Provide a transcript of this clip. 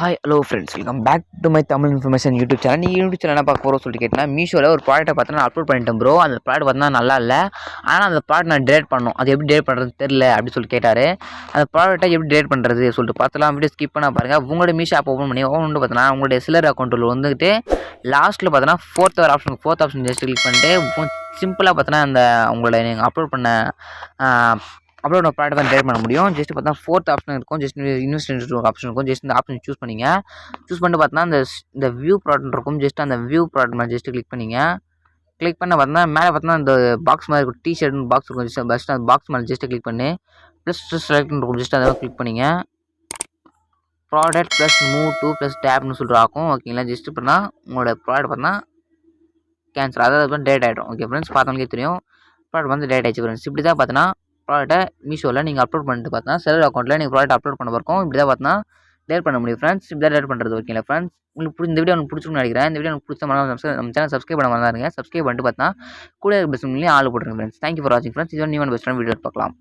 Hi hello friends, welcome back to my Tamil information YouTube channel. நீங்கள் YouTube channel என்ன பார்க்க போகிறோம் சொல்லிட்டு கேட்டிங்கன்னா, மீஷோவில் ஒரு ப்ராடக்ட்டை பார்த்தீங்கன்னா அப்லோட் பண்ணிட்டேன் ப்ரோ. அந்த ப்ராடக்ட் பார்த்தீங்கன்னா நல்லா இல்லை. ஆனால் அந்த ப்ராடக்ட் நான் டேட் பண்ணணும். அது எப்படி டேட் பண்ணுறது தெரில அப்படின்னு சொல்லி கேட்டார். அந்த ப்ராடக்ட்டை எப்படி டேட் பண்ணுறது சொல்லிட்டு பார்த்தலாம். வீடியோ ஸ்கிப் பண்ண பாருங்கள். உங்களோட மீஷோ ஆப் ஓப்பன் பண்ணி பார்த்தீங்கன்னா உங்களுடைய சிலர் அக்கௌண்ட்டில் வந்துட்டு லாஸ்ட்டில் பார்த்தீங்கன்னா ஃபோர்த் ஆப்ஷன் ஜஸ்ட் கிளிக் பண்ணிட்டு சிம்பிளாக பார்த்தீங்கன்னா அந்த உங்களோட நீங்கள் அப்லோட் பண்ண ப்ராடக்ட் தான் டேட் பண்ண முடியும். ஜஸ்ட் பார்த்தா ஃபோர்த் ஆப்ஷன் இருக்கும். ஜஸ்ட் இன்வெஸ்ட்மெண்ட் ஒரு ஆப்ஷன் இருக்கும். ஜஸ்ட் இந்த ஆப்ஷன் சூஸ் பண்ணிங்க. சூஸ் பண்ணிட்டு பார்த்தீங்கன்னா இந்த வியூ ப்ராடக்ட் இருக்கும். ஜஸ்ட் அந்த வியூ ப்ராடக்ட் மேலே ஜஸ்ட் கிளிக் பண்ணிங்க. கிளிக் பண்ண பார்த்தீங்கன்னா மேலே பார்த்தீங்கன்னா இந்த பாக்ஸ் மாதிரி இருக்கும். டிஷர்ட்னு பாக்ஸ் இருக்கும். ஜஸ்ட் அந்த பாக்ஸ் மேலே ஜஸ்ட் கிளிக் பண்ணி ப்ளஸ் செலக்ட் இருக்கும். ஜஸ்ட் அதை கிளிக் பண்ணிங்க. Product plus move to plus டேப்னு சொல்லிட்டு ஆகும். ஓகேங்களா, ஜஸ்ட் பண்ணால் உங்களோட ப்ராடக்ட் பார்த்தீங்கன்னா கேன்சல், அதாவது டேட் ஆகிடும். ஓகே ஃப்ரெண்ட்ஸ், பார்த்தவங்களுக்கே தெரியும் ப்ராடக்ட் வந்து டேட் ஆகிடுச்சு ஃப்ரெண்ட்ஸ். இப்படி தான் பார்த்தீங்கன்னா ப்ராடக்ட்டை மீஷோவில் நீங்கள் அப்லோட் பண்ணிட்டு பார்த்தீங்கன்னா செலர் அக்கௌண்ட்டில் நீங்கள் ப்ராடக்ட் அப்லோட் பண்ண இருக்கும். இப்படி தான் பார்த்தீங்கன்னா டேட் பண்ண முடியும் ஃப்ரெண்ட்ஸ். இப்படி தான் டேட் பண்ணுறது. ஓகேங்களா ஃப்ரெண்ட்ஸ், உங்களுக்கு இந்த வீடியோ உங்களுக்கு பிடிச்சிருக்குன்னு நினைக்கிறேன். இந்த வீடியோ உங்களுக்கு பிடிச்ச மாதிரி நம்ம சேனல் சப்ஸ்கிரைப் பண்ண மாதிரி இருங்க. சப்ஸ்கிரைப் பண்ணிட்டு பார்த்தீங்கன்னா கூட பெஸ்ட் ஆள் போட்டுருங்க ஃப்ரெண்ட்ஸ். தேங்க்யூ ஃபார் வாட்சிங் ஃப்ரெண்ட்ஸ். இது நீ பெஸ்ட்டான வீடியோ பார்க்கலாம்.